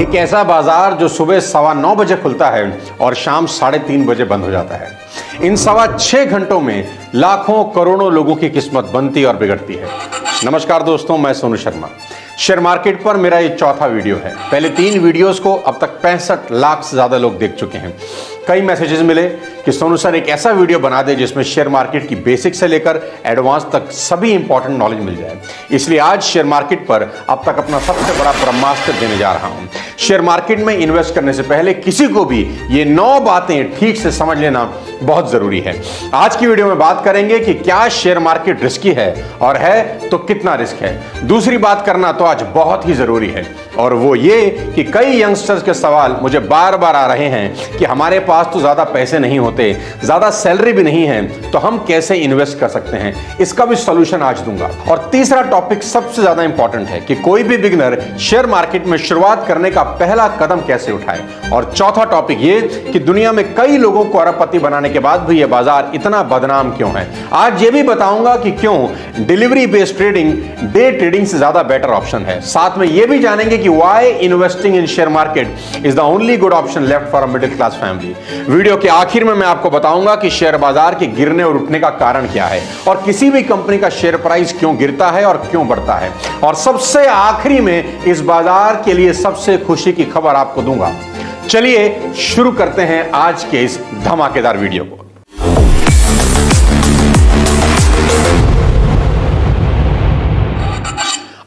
एक ऐसा बाजार जो सुबह 9:15 बजे खुलता है और शाम 3:30 बजे बंद हो जाता है। इन 6.25 घंटों में लाखों करोड़ों लोगों की किस्मत बनती और बिगड़ती है। नमस्कार दोस्तों, मैं सोनू शर्मा। शेयर मार्केट पर मेरा ये चौथा वीडियो है। पहले 3 वीडियोस को अब तक 65 लाख से ज्यादा लोग देख चुके हैं। कई मैसेजेस मिले कि सोनू सर एक ऐसा वीडियो बना दे जिसमें शेयर मार्केट की बेसिक से लेकर एडवांस तक सभी इंपॉर्टेंट नॉलेज मिल जाए। इसलिए आज शेयर मार्केट पर अब तक अपना सबसे बड़ा ब्रह्मास्त्र देने जा रहा हूं। शेयर मार्केट में इन्वेस्ट करने से पहले किसी को भी ये 9 बातें ठीक से समझ लेना बहुत जरूरी है। आज की वीडियो में बात करेंगे कि क्या शेयर मार्केट रिस्की है और है तो कितना रिस्क है। दूसरी बात करना तो आज बहुत ही जरूरी है और वो ये कि कई यंगस्टर्स के सवाल मुझे बार बार आ रहे हैं कि हमारे पास तो ज्यादा पैसे नहीं होते, ज्यादा सैलरी भी नहीं है, तो हम कैसे इन्वेस्ट कर सकते हैं। इसका भी सॉल्यूशन आज दूंगा। और तीसरा टॉपिक सबसे ज्यादा इंपॉर्टेंट है कि कोई भी बिगिनर शेयर मार्केट में शुरुआत करने का पहला कदम कैसे उठाए। और चौथा टॉपिक ये कि दुनिया में कई लोगों को अरबपति बनाने के बाद भी यह बाजार इतना बदनाम क्यों है। आज ये भी बताऊंगा कि क्यों delivery based trading day trading से ज्यादा बेटर ऑप्शन है। साथ में यह भी जानेंगे कि why investing in share market is the only good option left for a middle class family. Video के आखिर में मैं आपको बताऊंगा कि शेयर बाजार के गिरने और उठने का कारण क्या है और किसी भी कंपनी का शेयर प्राइस क्यों गिरता है और क्यों बढ़ता है। और सबसे आखिरी में इस बाजार के लिए सबसे खुशी की खबर आपको दूंगा। चलिए शुरू करते हैं आज के इस धमाकेदार वीडियो को।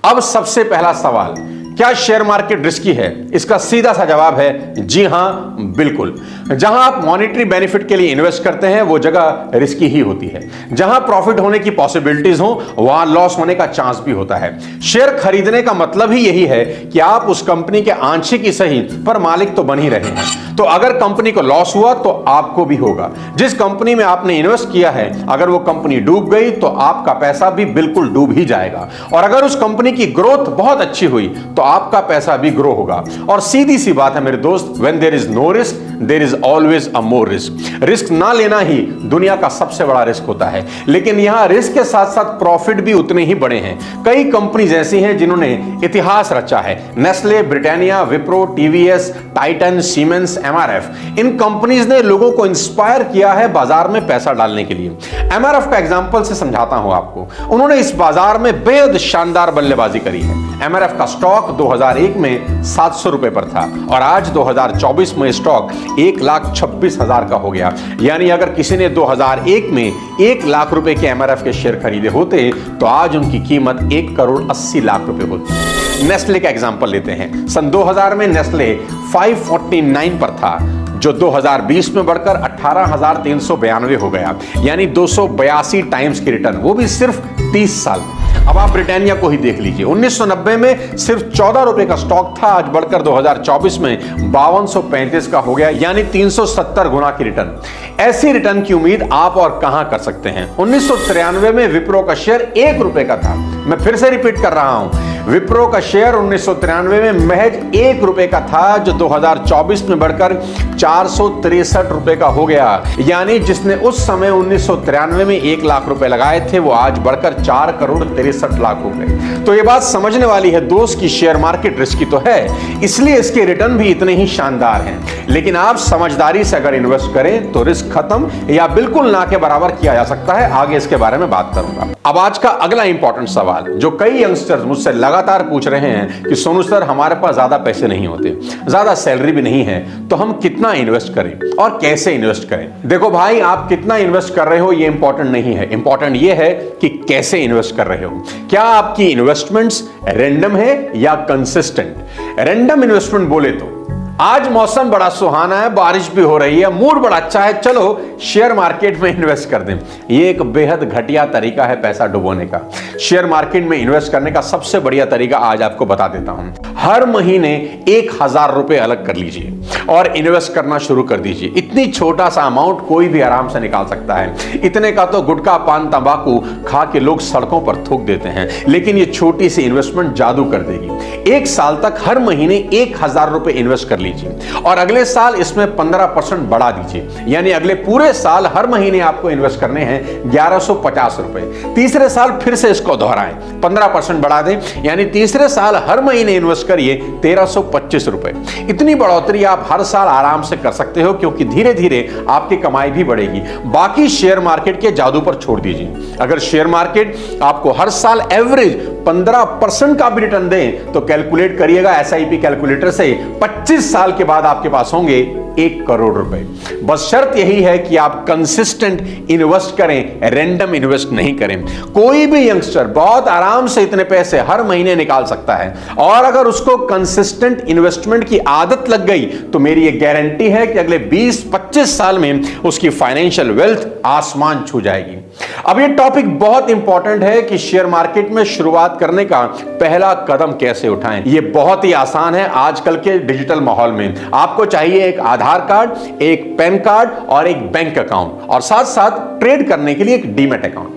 अब सबसे पहला सवाल, क्या शेयर मार्केट रिस्की है? इसका सीधा सा जवाब है जी हां, बिल्कुल। जहां आप मॉनेटरी बेनिफिट के लिए इन्वेस्ट करते हैं वो जगह रिस्की ही होती है। जहां प्रॉफिट होने की पॉसिबिलिटीज हो वहां लॉस होने का चांस भी होता है। शेयर खरीदने का मतलब ही यही है कि आप उस कंपनी के आंशिक ही सही पर मालिक तो बन ही रहे हैं। तो अगर कंपनी को लॉस हुआ तो आपको भी होगा। जिस कंपनी में आपने इन्वेस्ट किया है अगर वो कंपनी डूब गई तो आपका पैसा भी बिल्कुल डूब ही जाएगा। और अगर उस कंपनी की ग्रोथ बहुत अच्छी हुई तो आपका पैसा भी ग्रो होगा। और सीधी सी बात है मेरे दोस्त, when there is no risk there is always a more risk. Risk ना लेना ही दुनिया का सबसे बड़ा रिस्क होता है। लेकिन यहां रिस्क के साथ साथ प्रॉफिट भी उतने ही बड़े हैं। कई कंपनीज ऐसी हैं जिन्होंने इतिहास रचा है। Nestle, Britannia, Wipro, TVS, Titan, Siemens, MRF. इन कंपनीज ने लोगों को इंस्पायर किया है बाजार में पैसा डालने के लिए। एमआरएफ का एग्जांपल से समझाता हूं आपको। उन्होंने इस बाजार में बेहद शानदार बल्लेबाजी करी है। एमआरएफ का स्टॉक 2001 में 700 रुपए पर था और आज 2024 में स्टॉक 1,26,000 का हो गया। यानी अगर किसी ने 2001 में 1 लाख रुपए के एमआरएफ के शेयर खरीदे होते तो आज उनकी कीमत 1,80,00,000 रुपए होती। नेस्ले का एग्जांपल लेते हैं। सन 2000 में नेस्ले 549 पर था जो 2020 में बढ़कर 18,392 हो गया। यानी 282 टाइम्स की रिटर्न, वो भी सिर्फ 30 साल। अब आप ब्रिटानिया को ही देख लीजिए। 1990 में सिर्फ 14 रुपए का स्टॉक था, आज बढ़कर 2024 में 5235 का हो गया। यानी 370 गुना की रिटर्न। ऐसी रिटर्न की उम्मीद आप और कहां कर सकते हैं। 1993 में विप्रो का शेयर 1 रुपए का था। मैं फिर से रिपीट कर रहा हूं, विप्रो का शेयर 1993 में महज 1 रुपए का था जो 2024 में बढ़कर 463 रुपए का हो गया। यानी जिसने उस समय 1993 में 1 लाख रुपए लगाए थे वो आज बढ़कर 4,63,00,000 हो गए। तो ये बात समझने वाली है दोस्त कि शेयर मार्केट रिस्की तो है, इसलिए इसके रिटर्न भी इतने ही शानदार हैं। लेकिन आप समझदारी से अगर इन्वेस्ट करें तो रिस्क खत्म या बिल्कुल ना के बराबर किया जा सकता है। आगे इसके बारे में बात करूंगा। अब आज का अगला इंपॉर्टेंट सवाल जो कई यंगस्टर्स मुझसे लगातार पूछ रहे हैं कि सोनू सर हमारे पास ज्यादा पैसे नहीं होते, ज्यादा सैलरी भी नहीं है, तो हम कितना इन्वेस्ट करें और कैसे इन्वेस्ट करें। देखो भाई, आप कितना इन्वेस्ट कर रहे हो ये इंपॉर्टेंट नहीं है। इंपॉर्टेंट ये है कि कैसे इन्वेस्ट कर रहे हो। क्या आपकी इन्वेस्टमेंट्स रैंडम है या कंसिस्टेंट। रैंडम इन्वेस्टमेंट बोले तो आज मौसम बड़ा सुहाना है, बारिश भी हो रही है, मूड बड़ा अच्छा है, चलो शेयर मार्केट में इन्वेस्ट कर दें। ये एक बेहद घटिया तरीका है पैसा डुबोने का। शेयर मार्केट में इन्वेस्ट करने का सबसे बढ़िया तरीका आज आपको बता देता हूं। हर महीने 1,000 रुपए अलग कर लीजिए और इन्वेस्ट करना शुरू कर दीजिए। इतनी छोटा सा अमाउंट कोई भी आराम से निकाल सकता है। इतने का तो गुटखा, पान, तंबाकू खा के लोग सड़कों पर थूक देते हैं, लेकिन ये छोटी सी इन्वेस्टमेंट जादू कर देगी। 1 साल तक हर महीने 1,000 रुपए इन्वेस्ट कर लीजिए और अगले साल इसमें 15% बढ़ा दीजिए, यानी अगले पूरे साल हर महीने आपको इन्वेस्ट करने हैं 1150 रुपए। तीसरे साल फिर से इसको दोहराएं, 15% बढ़ा दें, यानी तीसरे साल हर महीने इन्वेस्ट करिए 1325 रुपए। इतनी बढ़ोतरी आप हर साल आराम से कर सकते हो, क्योंकि धीरे धीरे आपकी कमाई भी बढ़ेगी। बाकी शेयर मार्केट के जादू पर छोड़ दीजिए। अगर शेयर मार्केट आपको हर साल एवरेज 15% का भी रिटर्न दे तो कैलकुलेट करिएगा एसआईपी कैलकुलेटर से, 25 साल के बाद आपके पास होंगे 1 करोड़ रुपए। बस शर्त यही है कि आप कंसिस्टेंट इन्वेस्ट करें, रैंडम इन्वेस्ट नहीं करें। कोई भी यंगस्टर बहुत आराम से इतने पैसे हर महीने निकाल सकता है, और अगर उसको कंसिस्टेंट इन्वेस्टमेंट की आदत लग गई तो मेरी यह गारंटी है कि अगले 20-25 साल में उसकी फाइनेंशियल वेल्थ आसमान छू जाएगी। अब यह टॉपिक बहुत इंपॉर्टेंट है कि शेयर मार्केट में शुरुआत करने का पहला कदम कैसे उठाएं। यह बहुत ही आसान है। आजकल के डिजिटल माहौल में आपको चाहिए एक आधार कार्ड, एक पैन कार्ड और एक बैंक अकाउंट, और साथ साथ ट्रेड करने के लिए एक डीमैट अकाउंट।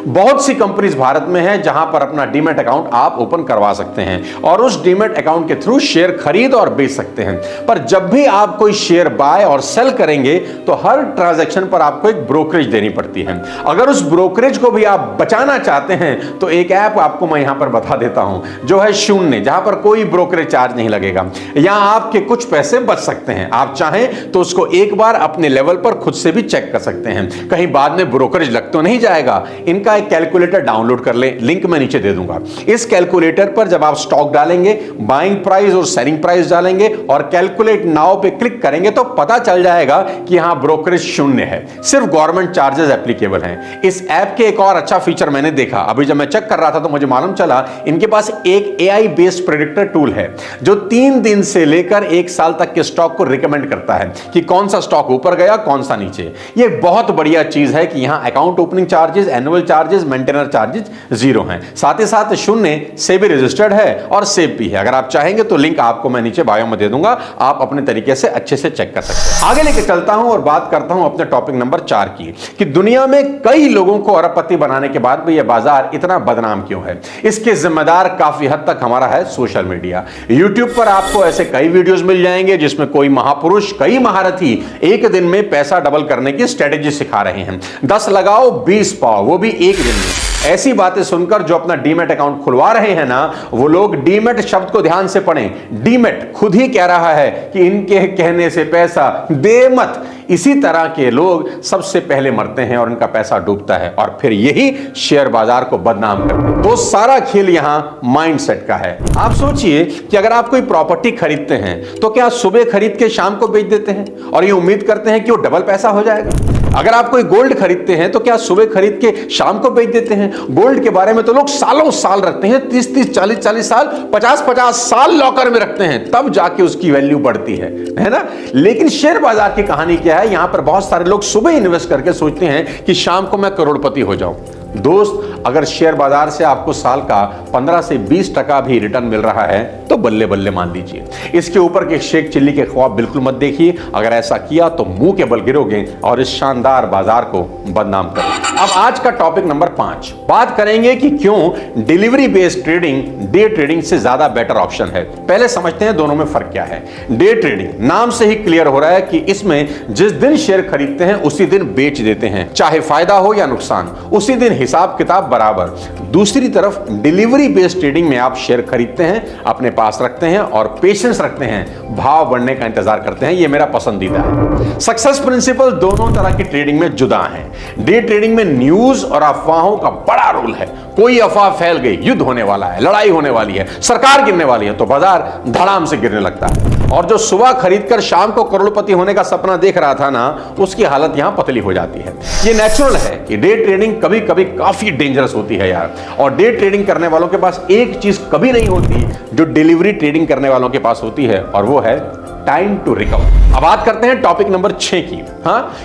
बहुत सी कंपनीज भारत में हैं जहां पर अपना डीमैट अकाउंट आप ओपन करवा सकते हैं और उस डीमैट अकाउंट के थ्रू शेयर खरीद और बेच सकते हैं। पर जब भी आप कोई शेयर बाय और सेल करेंगे तो हर ट्रांजैक्शन पर आपको एक ब्रोकरेज देनी पड़ती है। अगर उस ब्रोकरेज को भी आप बचाना चाहते हैं तो एक ऐप आपको मैं यहां पर बता देता हूं, जो है शून्य, जहां पर कोई ब्रोकरेज चार्ज नहीं लगेगा। यहां आपके कुछ पैसे बच सकते हैं। आप चाहें तो उसको एक बार अपने लेवल पर खुद से भी चेक कर सकते हैं, कहीं बाद में ब्रोकरेज लग तो नहीं जाएगा। इनका एक कैलकुलेटर डाउनलोड कर लें, लिंक मैं नीचे दे दूंगा। इस कैलकुलेटर पर जब आप स्टॉक डालेंगे, बाइंग प्राइस और सेलिंग प्राइस डालेंगे और कैलकुलेट नाउ पे क्लिक करेंगे तो पता चल जाएगा कि यहां ब्रोकरेज शून्य है, सिर्फ गवर्नमेंट चार्जेस एप्लीकेबल हैं। इस ऐप के एक और अच्छा फीचर मैंने देखा, अभी जब मैं चेक कर रहा था तो मुझे मालूम चला इनके पास एक एआई बेस्ड प्रेडिक्टर टूल है जो 3 दिन से लेकर 1 साल तक के स्टॉक को रिकमेंड करता है कि कौन सा स्टॉक ऊपर गया, कौन सा नीचे। यह बहुत बढ़िया चीज है कि यहां account opening charges, annual charges, maintainer charges 0 हैं। साथ ही साथ शून्य से भी रजिस्टर्ड है और सेव भी है। अगर आप चाहेंगे तो लिंक आपको मैं नीचे बायो में दे दूंगा, आप अपने तरीके से अच्छे से चेक कर सकते हैं। आगे लेके चलता हूं और बात करता हूं अपने टॉपिक नंबर 4 की, कि दुनिया में कई लोगों को अरबपति बनाने के बाद भी यह बाजार इतना बदनाम क्यों है। इसके जिम्मेदार काफी हद तक हमारा है सोशल मीडिया। यूट्यूब पर आपको ऐसे कई वीडियोस मिल जाएंगे जिसमें कोई महापुरुष, कई महारथी एक दिन में पैसा डबल करने की स्ट्रेटेजी सिखा रहे हैं। 10 लगाओ 20 पाओ, वो भी एक दिन में। ऐसी बातें सुनकर जो अपना डीमैट अकाउंट खुलवा रहे हैं ना, वो लोग डीमैट शब्द को ध्यान से पढ़ें। डीमैट खुद ही कह रहा है कि इनके कहने से पैसा दे मत। इसी तरह के लोग सबसे पहले मरते हैं और इनका पैसा डूबता है, और फिर यही शेयर बाजार को बदनाम करते हैं। तो सारा खेल यहां माइंडसेट का है। आप सोचिए कि अगर आप कोई प्रॉपर्टी खरीदते हैं तो क्या सुबह खरीद के शाम को बेच देते हैं और ये उम्मीद करते हैं कि वो डबल पैसा हो जाएगा? अगर आप कोई गोल्ड खरीदते हैं तो क्या सुबह खरीद के शाम को बेच देते हैं? गोल्ड के बारे में तो लोग सालों साल रखते हैं, 30-30, 40-40 साल, 50-50 साल लॉकर में रखते हैं, तब जाके उसकी वैल्यू बढ़ती है ना। लेकिन शेयर बाजार की कहानी क्या है? यहां पर बहुत सारे लोग सुबह इन्वेस्ट करके सोचते हैं कि शाम को मैं करोड़पति हो जाऊं। दोस्त, अगर शेयर बाजार से आपको साल का 15 से 20% भी रिटर्न मिल रहा है तो बल्ले बल्ले मान लीजिए। इसके ऊपर के शेख चिल्ली के ख्वाब बिल्कुल मत देखिए। अगर ऐसा किया तो मुंह के बल गिरोगे और इस शानदार बाजार को बदनाम करोगे। अब आज का टॉपिक नंबर 5, बात करेंगे कि क्यों delivery based trading day trading से ज्यादा बेटर ऑप्शन है। पहले समझते हैं दोनों में फर्क क्या है। डे ट्रेडिंग नाम से ही क्लियर हो रहा है कि इसमें जिस दिन शेयर खरीदते हैं उसी दिन बेच देते हैं, चाहे फायदा हो या नुकसान, उसी दिन हिसाब किताब बराबर। दूसरी तरफ डिलीवरी बेस्ड ट्रेडिंग में आप शेयर खरीदते हैं, अपने पास रखते हैं और पेशेंस रखते हैं, भाव बढ़ने का इंतजार करते हैं। यह मेरा पसंदीदा है। सक्सेस प्रिंसिपल दोनों तरह की ट्रेडिंग में जुदा है। डे ट्रेडिंग में न्यूज और अफवाहों का बड़ा रोल है। कोई अफवाह फैल गई, युद्ध होने वाला है, लड़ाई होने वाली है, सरकार गिरने वाली है, तो बाजार धड़ाम से गिरने लगता है। और जो सुबह खरीदकर शाम को करोड़पति होने का सपना देख रहा था ना, उसकी हालत यहां पतली हो जाती है। यह नेचुरल है कि डे ट्रेडिंग कभी कभी काफी डेंजरस होती है यार। और डे ट्रेडिंग करने वालों के पास एक चीज कभी नहीं होती जो डिलीवरी ट्रेडिंग करने वालों के पास होती है, और वो है टाइम टू रिकवर। अब बात करते हैं टॉपिक नंबर 6 की,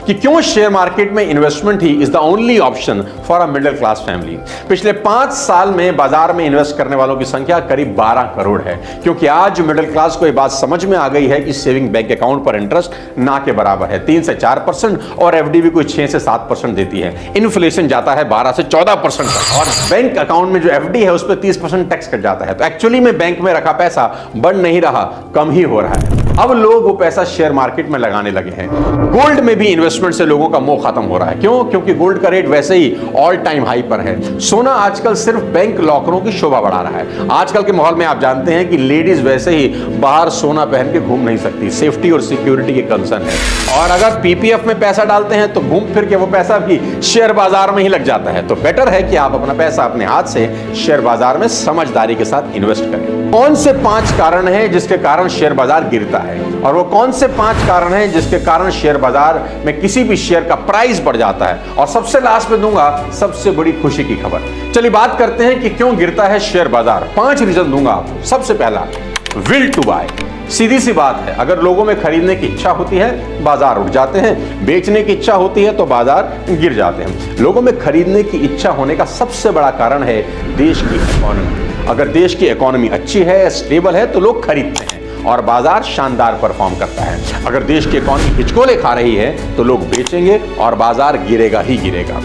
कि क्यों शेयर मार्केट में investment he is the only option for a middle class family. पिछले 5 साल में बाजार में इन्वेस्ट करने वालों की संख्या करीब 12 करोड़ है, क्योंकि आज मिडिल क्लास को यह बात समझ में आ गई है कि सेविंग बैंक अकाउंट पर इंटरेस्ट ना के बराबर है, 3 से 4% और एफडी भी कोई 6 से 7% देती है। इन्फ्लेशन जाता है 12 से 14% तक, और बैंक अकाउंट में जो एफडी है उस पर 30% टैक्स कट जाता है। तो एक्चुअली में बैंक में रखा पैसा बढ़ नहीं रहा, कम ही हो रहा है। अब अब लोग वो पैसा शेयर मार्केट में लगाने लगे हैं। गोल्ड में भी इन्वेस्टमेंट से लोगों का मोह खत्म हो रहा है। क्यों? क्योंकि गोल्ड का रेट वैसे ही ऑल टाइम हाई पर है। सोना आजकल सिर्फ बैंक लॉकरों की शोभा बढ़ा रहा है। आजकल के माहौल में आप जानते हैं कि लेडीज वैसे ही बाहर सोना पहन के घूम नहीं सकती, सेफ्टी और सिक्योरिटी के कंसर्न है। और अगर पीपीएफ में पैसा डालते हैं तो घूम फिर के वो पैसा भी शेयर बाजार में ही लग जाता है। तो बेटर है कि आप अपना पैसा अपने हाथ से शेयर बाजार में समझदारी के साथ इन्वेस्ट करें। कौन से 5 कारण हैं जिसके कारण शेयर बाजार गिरता है, और वो कौन से 5 कारण हैं जिसके कारण शेयर बाजार में किसी भी शेयर का प्राइस बढ़ जाता है, और सबसे लास्ट में दूंगा सबसे बड़ी खुशी की खबर। चलिए बात करते हैं कि क्यों गिरता है शेयर बाजार। 5 रीजन दूंगा आपको। सबसे पहला, विल टू बाय। सीधी सी बात है, अगर लोगों में खरीदने की इच्छा होती है बाजार उठ जाते हैं, बेचने की इच्छा होती है तो बाजार गिर जाते हैं। लोगों में खरीदने की इच्छा होने का सबसे बड़ा कारण है देश की इकोनॉमी। अगर देश की इकोनॉमी अच्छी है, स्टेबल है, तो लोग खरीदते हैं और बाजार शानदार परफॉर्म करता है। अगर देश की इकोनॉमी हिचकोले खा रही है तो लोग बेचेंगे और बाजार गिरेगा ही गिरेगा।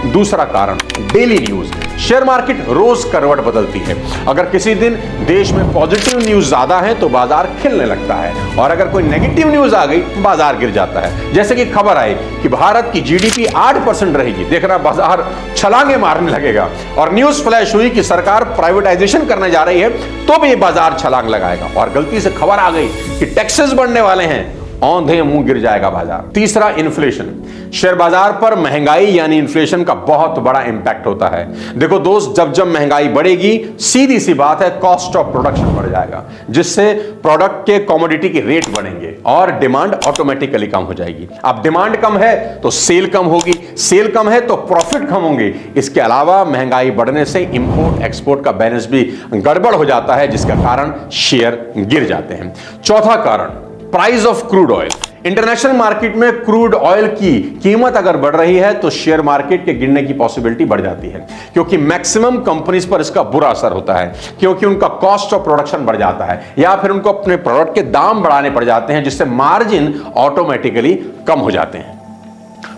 दूसरा कारण, डेली न्यूज। शेयर मार्केट रोज करवट बदलती है। अगर किसी दिन देश में पॉजिटिव न्यूज ज्यादा है तो बाजार खिलने लगता है, और अगर कोई नेगेटिव न्यूज आ गई बाजार गिर जाता है। जैसे कि खबर आई कि भारत की जीडीपी 8% रहेगी, देखना बाजार छलांगे मारने लगेगा। और न्यूज फ्लैश हुई कि सरकार प्राइवेटाइजेशन करने जा रही है तो भी बाजार छलांग लगाएगा। और गलती से खबर आ गई कि टैक्सेस बढ़ने वाले हैं, औंधे मुंह गिर जाएगा बाजार। तीसरा, इन्फ्लेशन। शेयर बाजार पर महंगाई यानी इन्फ्लेशन का बहुत बड़ा इंपैक्ट होता है। देखो दोस्त, जब जब महंगाई बढ़ेगी, सीधी सी बात है, कॉस्ट ऑफ प्रोडक्शन बढ़ जाएगा, जिससे प्रोडक्ट के कमोडिटी के रेट बढ़ेंगे और डिमांड ऑटोमेटिकली कम हो जाएगी। अब डिमांड कम है तो सेल कम होगी, सेल कम है तो प्रॉफिट कम होंगे। इसके अलावा महंगाई बढ़ने से इंपोर्ट एक्सपोर्ट का बैलेंस भी गड़बड़ हो जाता है, जिसका कारण शेयर गिर जाते हैं। चौथा कारण, price of crude oil. International market में क्रूड ऑयल की कीमत अगर बढ़ रही है तो शेयर मार्केट के गिरने की पॉसिबिलिटी बढ़ जाती है, क्योंकि मैक्सिमम कंपनीज पर इसका बुरा असर होता है, क्योंकि उनका कॉस्ट ऑफ प्रोडक्शन बढ़ जाता है या फिर उनको अपने प्रोडक्ट के दाम बढ़ाने पड़ जाते हैं, जिससे मार्जिन ऑटोमेटिकली कम हो जाते हैं।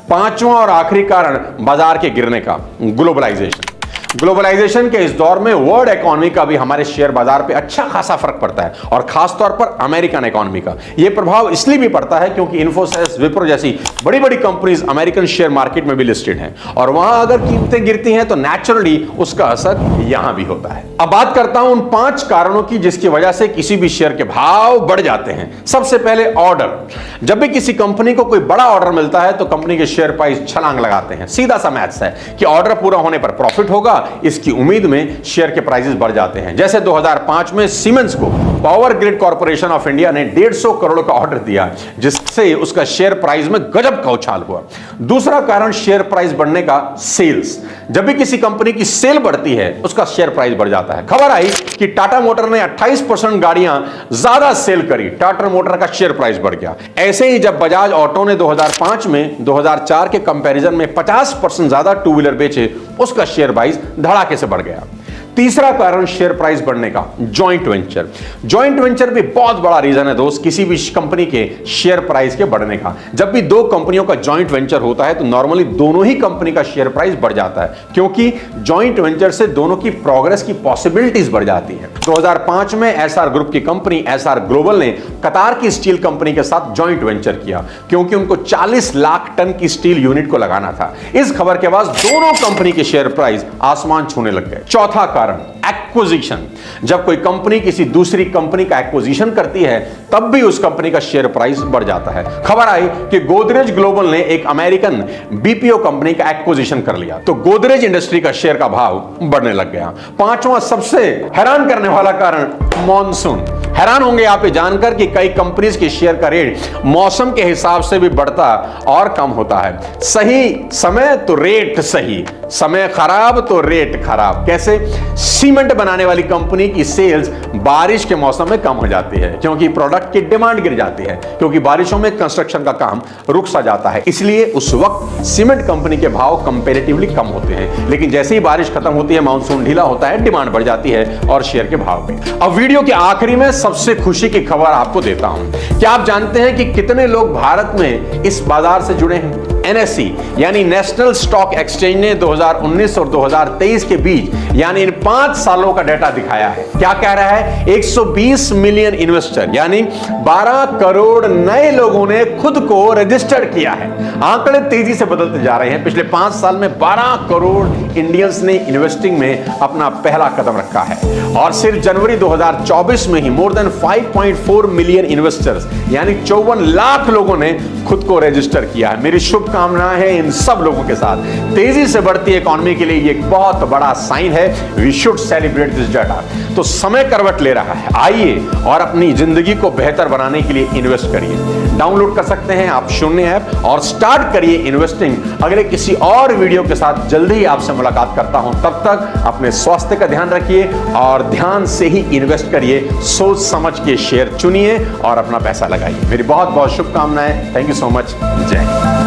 पांचवां और आखिरी कारण बाजार के गिरने का, ग्लोबलाइजेशन। ग्लोबलाइजेशन के इस दौर में वर्ल्ड इकोनॉमी का भी हमारे शेयर बाजार पे अच्छा खासा फर्क पड़ता है, और खासतौर पर अमेरिकन इकोनॉमी का। यह प्रभाव इसलिए भी पड़ता है क्योंकि इन्फोसिस, विप्रो जैसी बड़ी बड़ी कंपनीज अमेरिकन शेयर मार्केट में भी लिस्टेड हैं, और वहां अगर कीमतें गिरती हैं तो नेचुरली उसका असर यहां भी होता है। अब बात करता हूं उन 5 कारणों की जिसकी वजह से किसी भी शेयर के भाव बढ़ जाते हैं। सबसे पहले, ऑर्डर। जब भी किसी कंपनी को कोई बड़ा ऑर्डर मिलता है तो कंपनी के शेयर प्राइस छलांग लगाते हैं। सीधा सा मैथ्स है कि ऑर्डर पूरा होने पर प्रॉफिट होगा, इसकी उम्मीद में शेयर के प्राइसेस बढ़ जाते हैं। जैसे 2005 में सीमेंस को power grid corporation of India ने 150 करोड़ का ऑर्डर दिया, जिससे उसका शेयर प्राइस में गजब का उछाल हुआ। दूसरा कारण शेयर प्राइस बढ़ने का, सेल्स। जब भी किसी कंपनी की सेल बढ़ती है उसका शेयर प्राइस बढ़ जाता है। खबर आई कि टाटा मोटर ने 28% गाड़ियां ज्यादा सेल करी, टाटा मोटर का शेयर प्राइस बढ़ गया। ऐसे ही जब बजाज ऑटो ने 2005 में 2004 के कंपैरिजन में 50% ज्यादा टू व्हीलर बेचे, उसका शेयर प्राइस धड़ाके से बढ़ गया। तीसरा कारण शेयर प्राइस बढ़ने का, जॉइंट वेंचर। जॉइंट वेंचर भी बहुत बड़ा रीजन है दोस्त किसी भी कंपनी के शेयर प्राइस के बढ़ने का। जब भी 2 कंपनियों का जॉइंट वेंचर होता है तो नॉर्मली दोनों ही कंपनी का शेयर प्राइस बढ़ जाता है, क्योंकि जॉइंट वेंचर से दोनों की प्रोग्रेस की पॉसिबिलिटीज बढ़ जाती है। 2005 में एसआर ग्रुप की कंपनी एसआर ग्लोबल ने कतार की स्टील कंपनी के साथ जॉइंट वेंचर किया, क्योंकि उनको 40 लाख टन की स्टील यूनिट को लगाना था। इस खबर के बाद दोनों कंपनी के शेयर प्राइस आसमान छूने लग गए। चौथा कारण, एक्विजिशन। जब कोई कंपनी किसी दूसरी कंपनी का एक्विजिशन करती है तब भी उस कंपनी का शेयर प्राइस बढ़ जाता है। खबर आई कि गोदरेज ग्लोबल ने एक अमेरिकन बीपीओ कंपनी का एक्विजिशन कर लिया, तो गोदरेज इंडस्ट्री का शेयर का भाव बढ़ने लग गया। पांचवां सबसे हैरान करने वाला कारण, मॉनसून। हैरान होंगे आप ये जानकर कि कई कंपनीज के शेयर का रेट मौसम के हिसाब से भी बढ़ता और कम होता है। सही समय तो रेट सही, समय खराब तो रेट खराब। कैसे? सीमेंट बनाने वाली कंपनी की सेल्स बारिश के मौसम में कम हो जाती है, क्योंकि प्रोडक्ट की डिमांड गिर जाती है, क्योंकि बारिशों में कंस्ट्रक्शन का काम रुक सा जाता है। इसलिए उस वक्त सीमेंट कंपनी के भाव कंपैरेटिवली कम होते हैं। लेकिन जैसे ही बारिश खत्म होती है, मानसून ढीला होता है, डिमांड बढ़ जाती है और शेयर के भाव में। अब वीडियो के आखिरी में सबसे खुशी की खबर आपको देता हूं। क्या आप जानते हैं कि कितने लोग भारत में इस बाजार से जुड़े हैं? एनएसई यानी नेशनल स्टॉक एक्सचेंज ने 2019 और 2023 के बीच यानी इन 5 सालों का डेटा दिखाया है। क्या कह रहा है? 120 मिलियन इन्वेस्टर यानी 12 करोड़ नए लोगों ने खुद को रजिस्टर किया है। आंकड़े तेजी से बदलते जा रहे हैं। पिछले 5 साल में 12 करोड़ इंडियंस ने इन्वेस्टिंग में अपना पहला कदम रखा है और सिर्फ जनवरी 2024 में ही मोर देन 5.4 मिलियन इन्वेस्टर्स यानी 54 लाख लोगों ने खुद को रजिस्टर किया है। मेरी शुभकामनाएं हैं इन सब लोगों के साथ। तेजी से बढ़ती इकोनॉमी के लिए ये एक बहुत बड़ा साइन है। We should celebrate this data. तो समय करवट ले रहा है। आइए और अपनी जिंदगी को बेहतर बनाने के लिए इन्वेस्ट करिए। डाउनलोड कर सकते हैं आप शून्य ऐप और स्टार्ट करिए इन्वेस्टिंग। अगले किसी और वीडियो के साथ जल्दी ही आपसे मुलाकात करता हूं। तब तक अपने स्वास्थ्य का ध्यान रखिए और ध्यान से ही इन्वेस्ट करिए। सोच समझ के शेयर चुनिए और अपना पैसा लगाइए। मेरी बहुत बहुत शुभकामनाएं। Thank you so much. जय हिंद।